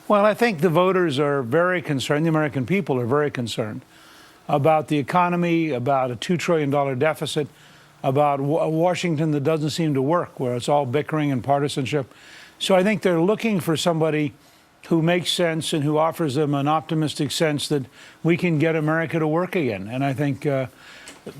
Well, I think the voters are very concerned, the American people are very concerned about the economy, about a $2 trillion deficit, about Washington that doesn't seem to work, where it's all bickering and partisanship. So I think they're looking for somebody who makes sense and who offers them an optimistic sense that we can get America to work again. And I think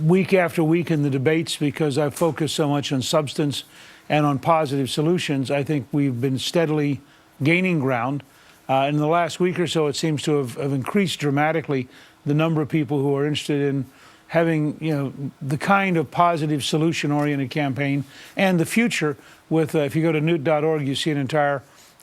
week after week in the debates, because I've focused so much on substance and on positive solutions, I think we've been steadily gaining ground. In the last week or so, it seems to have increased dramatically the number of people who are interested in having, the kind of positive solution-oriented campaign and the future with, if you go to newt.org, you see an entire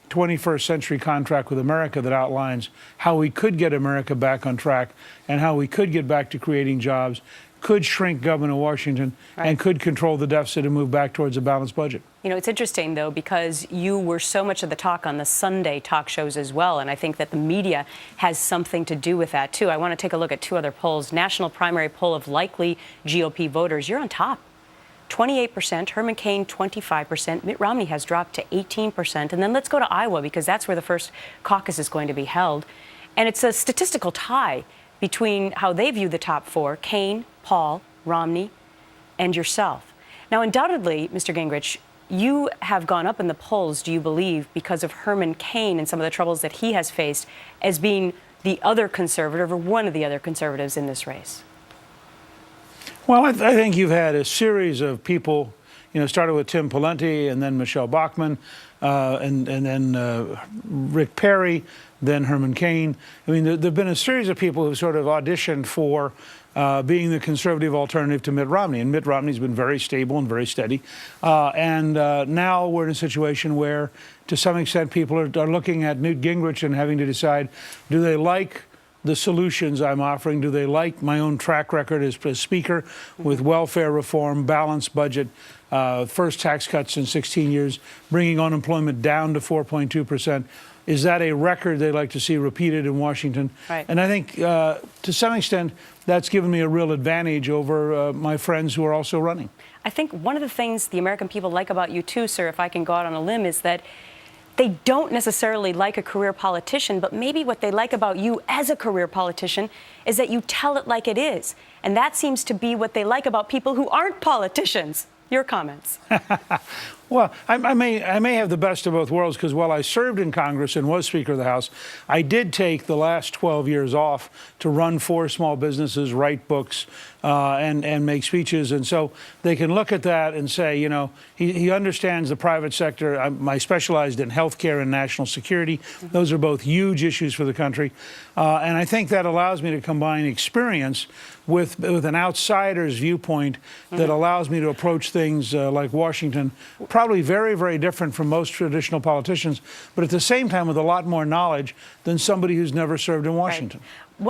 21st century contract with America that outlines how we could get America back on track and how we could get back to creating jobs, could shrink government of Washington, right, and could control the deficit and move back towards a balanced budget. It's interesting, though, because you were so much of the talk on the Sunday talk shows as well, and I think that the media has something to do with that, too. I want to take a look at two other polls. National primary poll of likely GOP voters. You're on top. 28%, Herman Cain 25%, Mitt Romney has dropped to 18%. And then let's go to Iowa, because that's where the first caucus is going to be held. And it's a statistical tie between how they view the top four, Cain, Paul, Romney, and yourself. Now, undoubtedly, Mr. Gingrich, you have gone up in the polls, do you believe, because of Herman Cain and some of the troubles that he has faced as being the other conservative or one of the other conservatives in this race? Well, I think you've had a series of people, started with Tim Pawlenty and then Michelle Bachmann and then Rick Perry, then Herman Cain. I mean, there have been a series of people who sort of auditioned for being the conservative alternative to Mitt Romney. And Mitt Romney's been very stable and very steady. Now we're in a situation where, to some extent, people are looking at Newt Gingrich and having to decide, do they like the solutions I'm offering? Do they like my own track record as Speaker with welfare reform, balanced budget, first tax cuts in 16 years, bringing unemployment down to 4.2%? Is that a record they'd like to see repeated in Washington? Right. And I think, to some extent, that's given me a real advantage over my friends who are also running. I think one of the things the American people like about you, too, sir, if I can go out on a limb, is that they don't necessarily like a career politician, but maybe what they like about you as a career politician is that you tell it like it is. And that seems to be what they like about people who aren't politicians. Your comments. Well, I may have the best of both worlds, because while I served in Congress and was Speaker of the House, I did take the last 12 years off to run 4 small businesses, write books, and make speeches. And so they can look at that and say, he understands the private sector. I specialized in healthcare and national security. Those are both huge issues for the country. And I think that allows me to combine experience with an outsider's viewpoint that allows me to approach things like Washington, probably very, very different from most traditional politicians, but at the same time with a lot more knowledge than somebody who's never served in Washington. Right.